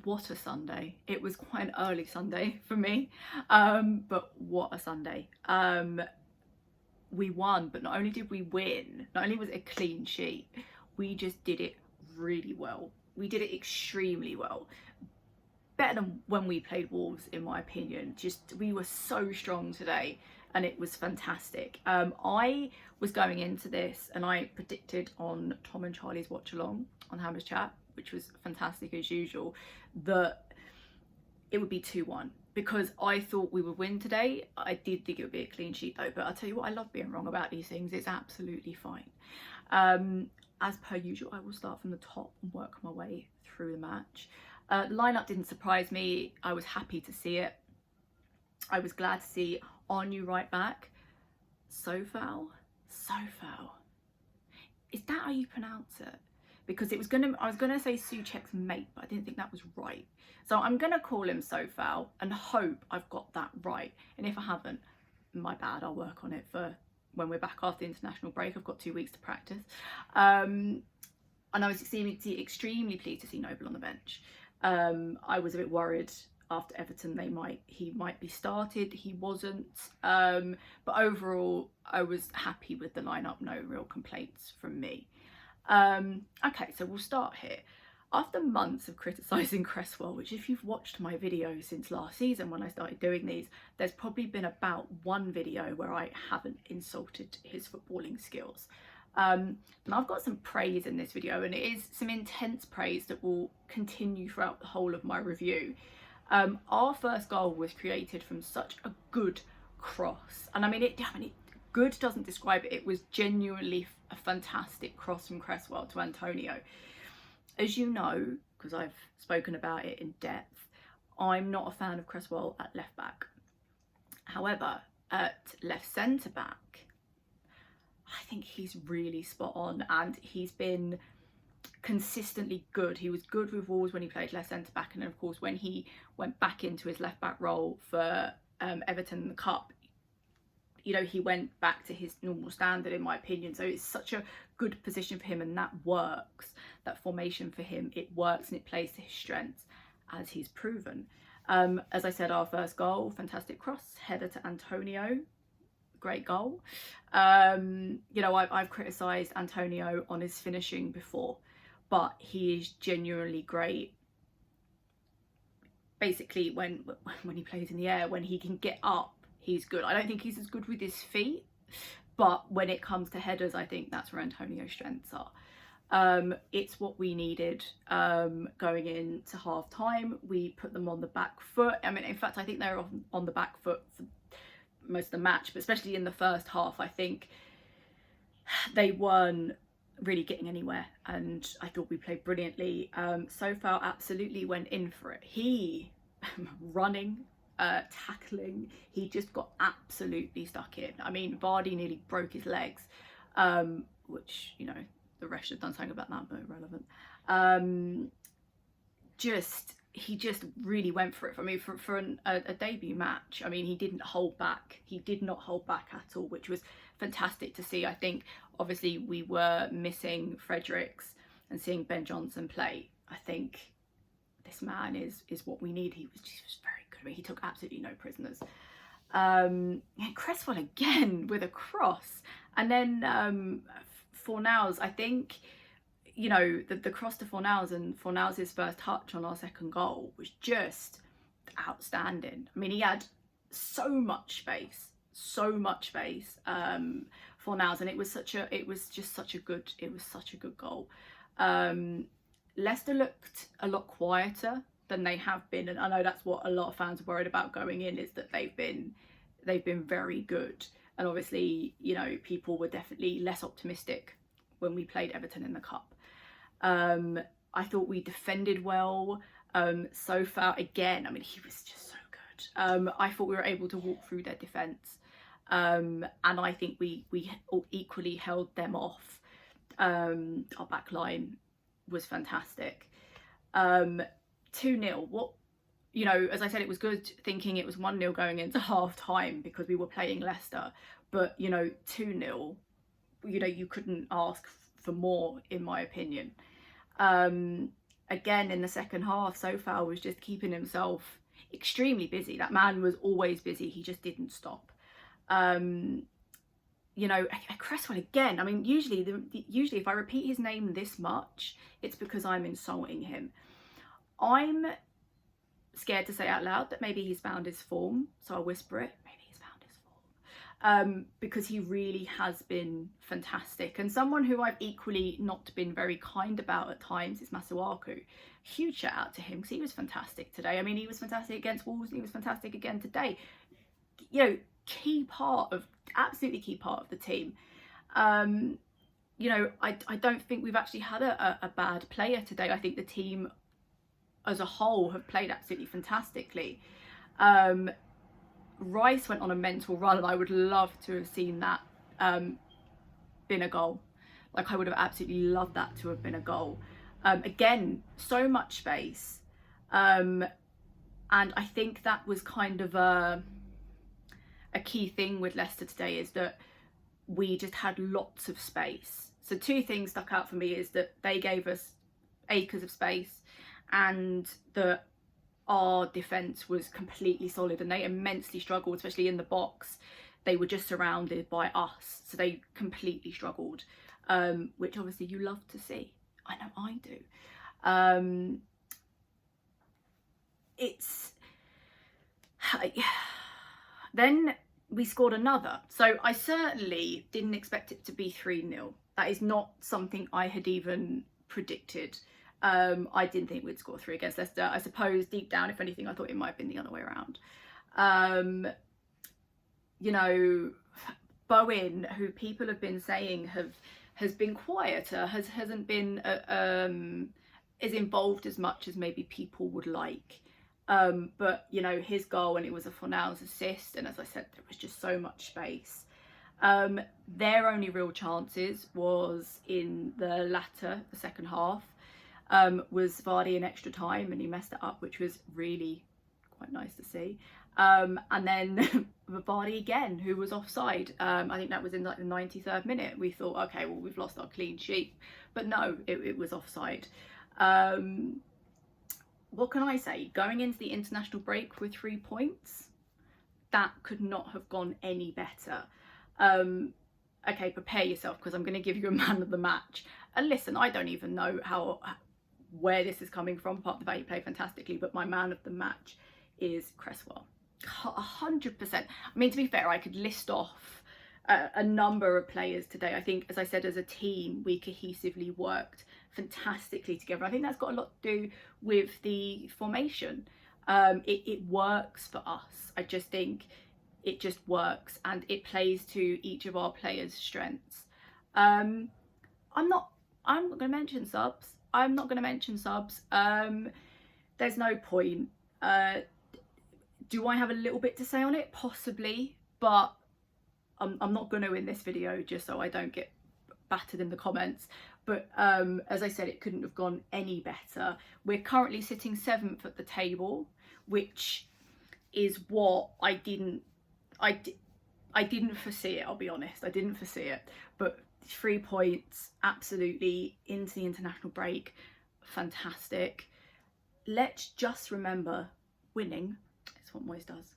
what a Sunday. It was quite an early Sunday for me, but what a Sunday. We won, but not only did we win, not only was it a clean sheet, we just did it really well. We did it extremely well. Better than when we played Wolves, in my opinion. Just, we were so strong today and it was fantastic. I was going into this and I predicted on Tom and Charlie's watch along on Hammers Chat, which was fantastic as usual, that it would be 2-1 because I thought we would win today. I did think it would be a clean sheet though, but I'll tell you what, I love being wrong about these things. It's absolutely fine. As per usual, I will start from the top and work my way through the match. The lineup didn't surprise me. I was happy to see it. I was glad to see our new right back, Sofal. Is that how you pronounce it? Because I was gonna say Souček's mate, but I didn't think that was right. So I'm gonna call him Sofal and hope I've got that right. And if I haven't, my bad. I'll work on it for when we're back after the international break. I've got 2 weeks to practice. And I was extremely pleased to see Noble on the bench. I was a bit worried after Everton he might be started. He wasn't. But overall, I was happy with the lineup. No real complaints from me. Okay, so we'll start here. After months of criticising Cresswell, which if you've watched my videos since last season when I started doing these, there's probably been about one video where I haven't insulted his footballing skills. And I've got some praise in this video, and it is some intense praise that will continue throughout the whole of my review. Our first goal was created from such a good cross, and good doesn't describe it. It was genuinely a fantastic cross from Cresswell to Antonio. As you know, because I've spoken about it in depth, I'm not a fan of Cresswell at left back. However, at left centre back, I think he's really spot on, and he's been consistently good. He was good with Wolves when he played left centre back, and then of course when he went back into his left back role for Everton in the Cup, you know, he went back to his normal standard, in my opinion. So it's such a good position for him, and that works. That formation for him, it works and it plays to his strengths, as he's proven. As I said, our first goal, fantastic cross, header to Antonio, great goal. You know, I've criticised Antonio on his finishing before, but he is genuinely great. Basically, when he plays in the air, when he can get up, he's good. I don't think he's as good with his feet, but when it comes to headers, I think that's where Antonio's strengths are. It's what we needed going into half time. We put them on the back foot. I mean, in fact, I think they were on the back foot for most of the match, but especially in the first half, I think they weren't really getting anywhere, and I thought we played brilliantly. Sofal absolutely went in for it. He running, tackling, he just got absolutely stuck in. I mean, Vardy nearly broke his legs, which, you know, the rest should have done something about that, but irrelevant. He just really went for it. I mean, for a debut match, I mean, he didn't hold back. He did not hold back at all, which was fantastic to see. I think, obviously, we were missing Fredericks, and seeing Ben Johnson play, I think this man is what we need. He was very good. I mean, he took absolutely no prisoners. Cresswell again with a cross, and then Fornals, I think, you know, the cross to Fornals and Fornals' first touch on our second goal was just outstanding. I mean, he had so much space, Fornals, and it was such a good goal. Leicester looked a lot quieter than they have been, and I know that's what a lot of fans are worried about going in, is that they've been very good. And obviously, you know, people were definitely less optimistic when we played Everton in the Cup. I thought we defended well. Sofal, again, I mean, he was just so good. I thought we were able to walk through their defence. And I think we equally held them off. Our back line was fantastic. 2-0. What, you know, as I said, it was good thinking it was 1-0 going into half time because we were playing Leicester. But, you know, 2-0, you know, you couldn't ask for more, in my opinion. again in the second half, Sofal was just keeping himself extremely busy. That man was always busy. He just didn't stop. You know, Cresswell again. I mean, usually if I repeat his name this much, it's because I'm insulting him. I'm scared to say out loud that maybe he's found his form, so I'll whisper it. Maybe he's found his form, because he really has been fantastic. And someone who I've equally not been very kind about at times is Masuaku. Huge shout out to him because he was fantastic today. I mean, he was fantastic against Wolves and he was fantastic again today. You know, absolutely key part of the team. You know, I don't think we've actually had a bad player today. I think the team as a whole have played absolutely fantastically. Rice went on a mental run and I would love to have seen that been a goal. Like, I would have absolutely loved that to have been a goal. Again, so much space. And I think that was kind of a key thing with Leicester today, is that we just had lots of space. So two things stuck out for me is that they gave us acres of space, and that our defence was completely solid, and they immensely struggled, especially in the box. They were just surrounded by us, so they completely struggled, which obviously you love to see. I know I do. Then we scored another. So I certainly didn't expect it to be 3-0. That is not something I had even predicted. I didn't think we'd score 3 against Leicester. I suppose deep down, if anything, I thought it might have been the other way around. You know, Bowen, who people have been saying has been quieter, hasn't been as involved as much as maybe people would like. But, you know, his goal, and it was a Fornals assist, and as I said, there was just so much space. Their only real chances was in the second half, was Vardy in extra time, and he messed it up, which was really quite nice to see. And then Vardy again, who was offside. I think that was in like the 93rd minute. We thought, okay, well, we've lost our clean sheet. But no, it was offside. What can I say? Going into the international break with 3 points, that could not have gone any better. Okay, prepare yourself, because I'm going to give you a man of the match. And listen, I don't even know where this is coming from, apart from the fact he played fantastically, but my man of the match is Cresswell. 100%. I mean, to be fair, I could list off a number of players today. I think, as I said, as a team, we cohesively worked fantastically together. I think that's got a lot to do with the formation. It works for us. I just think it just works, and it plays to each of our players' strengths. I'm not going to mention subs. There's no point. Do I have a little bit to say on it? Possibly, but I'm not going to in this video, just so I don't get battered in the comments. But as I said, it couldn't have gone any better. We're currently sitting 7th at the table, which is what I didn't foresee it, I'll be honest. I didn't foresee it. But 3 points, absolutely, into the international break, fantastic. Let's just remember, winning is what Moyes does.